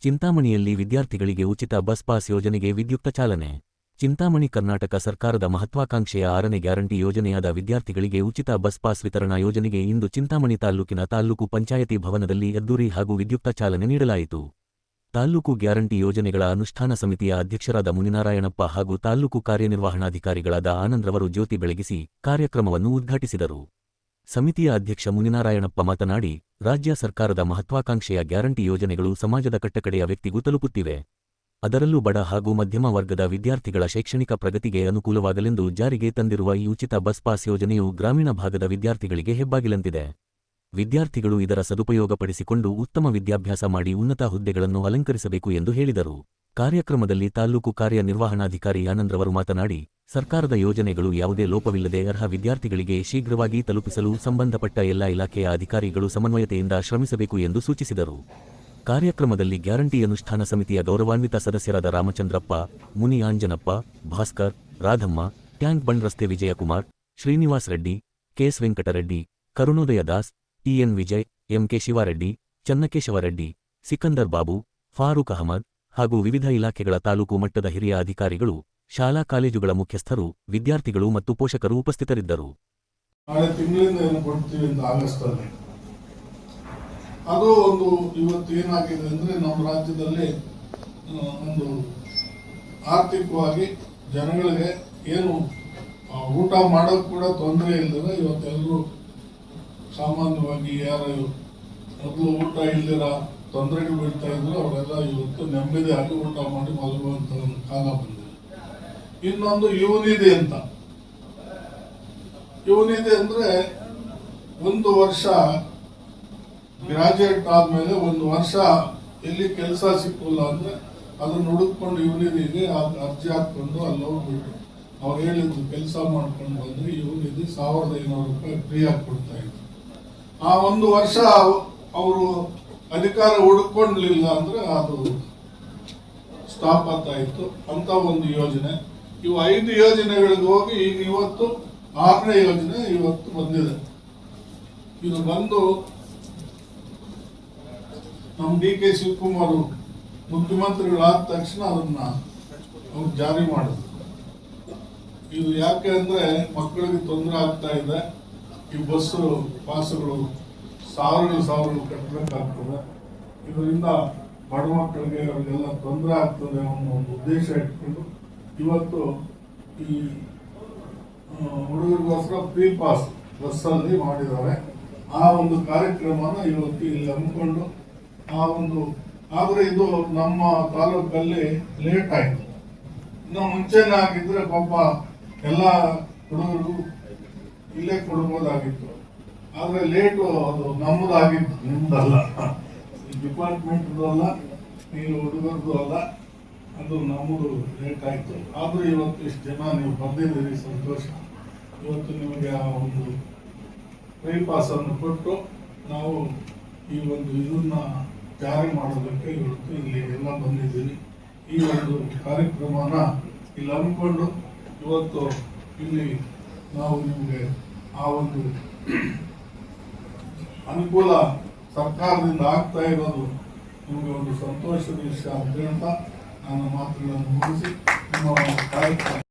ಚಿಂತಾಮಣಿಯಲ್ಲಿ ವಿದ್ಯಾರ್ಥಿಗಳಿಗೆ ಉಚಿತ bus pass ಯೋಜನೆಗೆ ವಿದ್ಯುಕ್ತ ಚಾಲನೆ. ಚಿಂತಾಮಣಿ ಕರ್ನಾಟಕ ಸರ್ಕಾರದ ಮಹತ್ವಾಕಾಂಕ್ಷೆಯ 6ನೇ ಗ್ಯಾರಂಟಿ ಯೋಜನೆಯಾದ ವಿದ್ಯಾರ್ಥಿಗಳಿಗೆ ಉಚಿತ ಬಸ್ ಪಾಸ್ ವಿತರಣಾ ಯೋಜನೆಗೆ ಇಂದು ಚಿಂತಾಮಣಿ ತಾಲ್ಲೂಕಿನ ತಾಲ್ಲೂಕು ಪಂಚಾಯತಿ ಭವನದಲ್ಲಿ ಅದ್ದೂರಿ ಹಾಗೂ ವಿದ್ಯುಕ್ತ ಚಾಲನೆ ನೀಡಲಾಯಿತು. ತಾಲ್ಲೂಕು ಗ್ಯಾರಂಟಿ ಯೋಜನೆಗಳ ಅನುಷ್ಠಾನ ಸಮಿತಿಯ ಅಧ್ಯಕ್ಷರಾದ ಮುನಿನಾರಾಯಣಪ್ಪ ಹಾಗೂ ತಾಲ್ಲೂಕು ಕಾರ್ಯನಿರ್ವಹಣಾಧಿಕಾರಿಗಳಾದ ಆನಂದ್ರವರು ಜ್ಯೋತಿ ಬೆಳಗಿಸಿ ಕಾರ್ಯಕ್ರಮವನ್ನು ಉದ್ಘಾಟಿಸಿದರು. ಸಮಿತಿಯ ಅಧ್ಯಕ್ಷ ಮುನಿನಾರಾಯಣಪ್ಪ ಮಾತನಾಡಿ, ರಾಜ್ಯ ಸರ್ಕಾರದ ಮಹತ್ವಾಕಾಂಕ್ಷೆಯ ಗ್ಯಾರಂಟಿ ಯೋಜನೆಗಳು ಸಮಾಜದ ಕಟ್ಟಕಡೆಯ ವ್ಯಕ್ತಿಗೂ ತಲುಪುತ್ತಿವೆ. ಅದರಲ್ಲೂ ಬಡ ಹಾಗೂ ಮಧ್ಯಮ ವರ್ಗದ ವಿದ್ಯಾರ್ಥಿಗಳ ಶೈಕ್ಷಣಿಕ ಪ್ರಗತಿಗೆ ಅನುಕೂಲವಾಗಲೆಂದು ಜಾರಿಗೆ ತಂದಿರುವ ಈ ಉಚಿತ ಬಸ್ ಪಾಸ್ ಯೋಜನೆಯು ಗ್ರಾಮೀಣ ಭಾಗದ ವಿದ್ಯಾರ್ಥಿಗಳಿಗೆ ಹೆಬ್ಬಾಗಿಲಂತಿದೆ. ವಿದ್ಯಾರ್ಥಿಗಳು ಇದರ ಸದುಪಯೋಗಪಡಿಸಿಕೊಂಡು ಉತ್ತಮ ವಿದ್ಯಾಭ್ಯಾಸ ಮಾಡಿ ಉನ್ನತ ಹುದ್ದೆಗಳನ್ನು ಅಲಂಕರಿಸಬೇಕು ಎಂದು ಹೇಳಿದರು. ಕಾರ್ಯಕ್ರಮದಲ್ಲಿ ತಾಲ್ಲೂಕು ಕಾರ್ಯನಿರ್ವಹಣಾಧಿಕಾರಿ ಆನಂದ್ರವರು ಮಾತನಾಡಿ, ಸರ್ಕಾರದ ಯೋಜನೆಗಳು ಯಾವುದೇ ಲೋಪವಿಲ್ಲದೆ ಅರ್ಹ ವಿದ್ಯಾರ್ಥಿಗಳಿಗೆ ಶೀಘ್ರವಾಗಿ ತಲುಪಿಸಲು ಸಂಬಂಧಪಟ್ಟ ಎಲ್ಲ ಇಲಾಖೆಯ ಅಧಿಕಾರಿಗಳು ಸಮನ್ವಯತೆಯಿಂದ ಶ್ರಮಿಸಬೇಕು ಎಂದು ಸೂಚಿಸಿದರು. ಕಾರ್ಯಕ್ರಮದಲ್ಲಿ ಗ್ಯಾರಂಟಿ ಅನುಷ್ಠಾನ ಸಮಿತಿಯ ಗೌರವಾನ್ವಿತ ಸದಸ್ಯರಾದ ರಾಮಚಂದ್ರಪ್ಪ, ಮುನಿ ಆಂಜನಪ್ಪ, ಭಾಸ್ಕರ್, ರಾಧಮ್ಮ, ಟ್ಯಾಂಕ್ ಬಂಡ್ ರಸ್ತೆ Vijayakumar, Srinivas Reddy, KS Venkatareddy, Karunodaya Das, TN Vijay, MK Shivareddy, Channakeshavareddy, Sikandar Babu, Farooq Ahmad ಹಾಗೂ ವಿವಿಧ ಇಲಾಖೆಗಳ ತಾಲೂಕು ಮಟ್ಟದ ಹಿರಿಯ ಅಧಿಕಾರಿಗಳು, ಶಾಲಾ ಕಾಲೇಜುಗಳ ಮುಖ್ಯಸ್ಥರು, ವಿದ್ಯಾರ್ಥಿಗಳು ಮತ್ತು ಪೋಷಕರು ಉಪಸ್ಥಿತರಿದ್ದರು. ಅದು ಒಂದು ಇವತ್ತು ಏನಾಗಿದೆ ಅಂದ್ರೆ ನಮ್ಮ ರಾಜ್ಯದಲ್ಲಿ ಒಂದು ಆರ್ಥಿಕವಾಗಿ ಜನಗಳಿಗೆ ಏನು ಊಟ ಮಾಡೋಕೆ ಕೂಡ ತೊಂದರೆ ಇಲ್ಲದ ಇವತ್ತೆಲ್ಲರೂ ಸಾಮಾನ್ಯವಾಗಿ ಯಾರು ಮೊದಲು ಊಟ ಇಲ್ಲದಿರ ತೊಂದರೆಗೆ ಬೀಳ್ತಾ ಇದ್ರು ಅವರೆಲ್ಲ ಇವತ್ತು ನೆಮ್ಮದಿಯಾಗಿ ಊಟ ಮಾಡಿ ಮಲಗುವಂತ ಒಂದು ಕಾಲ ಬಂದಿದೆ. ಇನ್ನೊಂದು ಯುವನಿಧಿ ಅಂತ, ಯುವನಿಧಿ ಅಂದ್ರೆ 1 ವರ್ಷ ಗ್ರಾಜುಯೇಟ್ ಆದ್ಮೇಲೆ 1 ವರ್ಷ ಎಲ್ಲಿ ಕೆಲಸ ಸಿಕ್ಕಿಲ್ಲ ಅಂದ್ರೆ ಅದನ್ನ ಹುಡುಕೊಂಡು ಯುವನಿಧಿಗೆ ಅರ್ಜಿ ಹಾಕೊಂಡು ಅಲ್ಲಿ ಹೋಗ್ಬಿಟ್ಟು ಅವ್ರು ಹೇಳಿದ್ದು ಕೆಲಸ ಮಾಡ್ಕೊಂಡು ಬಂದ್ರೆ ಯುವನಿಧಿ 1500 ರೂಪಾಯಿ ಫ್ರೀ ಆಗಿ ಕೊಡ್ತಾ ಇದ್ರು. ಆ 1 ವರ್ಷ ಅವರು ಅಧಿಕಾರ ಹುಡುಕೊಂಡಿಲ್ಲ ಅಂದ್ರೆ ಅದು ಸ್ಟಾಪ್ ಆಗ್ತಾ ಇತ್ತು ಅಂತ ಒಂದು ಯೋಜನೆ. ಇವು 5 ಯೋಜನೆಗಳಿಗೆ ಹೋಗಿ ಈಗ ಇವತ್ತು 6ನೇ ಯೋಜನೆ ಇವತ್ತು ಬಂದಿದೆ. ಇದು ಬಂದು ನಮ್ಮ ಡಿ.ಕೆ. ಶಿವಕುಮಾರ್ ಮುಖ್ಯಮಂತ್ರಿಗಳಾದ ತಕ್ಷಣ ಅದನ್ನ ಅವ್ರು ಜಾರಿ ಮಾಡಿದ್ರು. ಇದು ಯಾಕೆ ಅಂದ್ರೆ ಮಕ್ಕಳಿಗೆ ತೊಂದರೆ ಆಗ್ತಾ ಇದೆ. ಈ ಬಸ್ಸು ಪಾಸುಗಳು ಸಾವಿರಗಳು ಕಟ್ಟಬೇಕಾಗ್ತದೆ. ಇದರಿಂದ ಬಡ ಮಕ್ಕಳಿಗೆ ಅವರಿಗೆಲ್ಲ ತೊಂದರೆ ಆಗ್ತದೆ ಅನ್ನೋ ಒಂದು ಉದ್ದೇಶ ಇಟ್ಕೊಂಡು ಇವತ್ತು ಈ ಹುಡುಗರಿಗೋಸ್ಕರ ಫ್ರೀ ಪಾಸ್ ಬಸ್ಸಲ್ಲಿ ಮಾಡಿದ್ದಾರೆ. ಆ ಒಂದು ಕಾರ್ಯಕ್ರಮನ ಇವತ್ತು ಇಲ್ಲಿ ಹಮ್ಮಿಕೊಂಡು ಆದ್ರೆ ಇದು ನಮ್ಮ ತಾಲೂಕಲ್ಲಿ ಲೇಟ್ ಆಯ್ತು. ಇನ್ನು ಮುಂಚೆನೆ ಆಗಿದ್ರೆ ಪಾಪ ಎಲ್ಲ ಹುಡುಗರಿಗೂ ಇಲ್ಲೇ ಕೊಡ್ಬೋದಾಗಿತ್ತು. ಆದ್ರೆ ಲೇಟು ಅದು ನಮ್ಮದಾಗಿತ್ತು, ನಿಮ್ದಲ್ಲ, ಡಿಪಾರ್ಟ್ಮೆಂಟ್ದು ಅಲ್ಲ, ನೀವು ಹುಡುಗರದು ಅಲ್ಲ, ಅದು ನಮ್ಮದು ಲೇಟ್ ಆಯ್ತು. ಆದ್ರೂ ಇವತ್ತು ಇಷ್ಟು ಜನ ನೀವು ಬಂದಿದ್ದೀರಿ, ಸಂತೋಷ. ಇವತ್ತು ನಿಮಗೆ ಆ ಒಂದು ಫ್ರೀ ಪಾಸ್ ಅನ್ನು ಕೊಟ್ಟು ನಾವು ಈ ಒಂದು ಇದನ್ನ ಜಾರಿ ಮಾಡೋದಕ್ಕೆ ಇವತ್ತು ಇಲ್ಲಿ ಎಲ್ಲ ಬಂದಿದ್ದೀವಿ. ಈ ಒಂದು ಕಾರ್ಯಕ್ರಮನ ಇಲ್ಲಿ ಹಮ್ಮಿಕೊಂಡು ಇವತ್ತು ಇಲ್ಲಿ ನಾವು ನಿಮಗೆ ಆ ಒಂದು ಅನುಕೂಲ ಸರ್ಕಾರದಿಂದ ಆಗ್ತಾ ಇರೋದು ನಿಮಗೆ ಒಂದು ಸಂತೋಷದ ವಿಷಯ ಅಂತ ಹೇಳ್ತಾ ನನ್ನ ಮಾತುಗಳನ್ನು ಮುಗಿಸಿ ನಿಮ್ಮ ಕಾರ್ಯಕ್ರಮ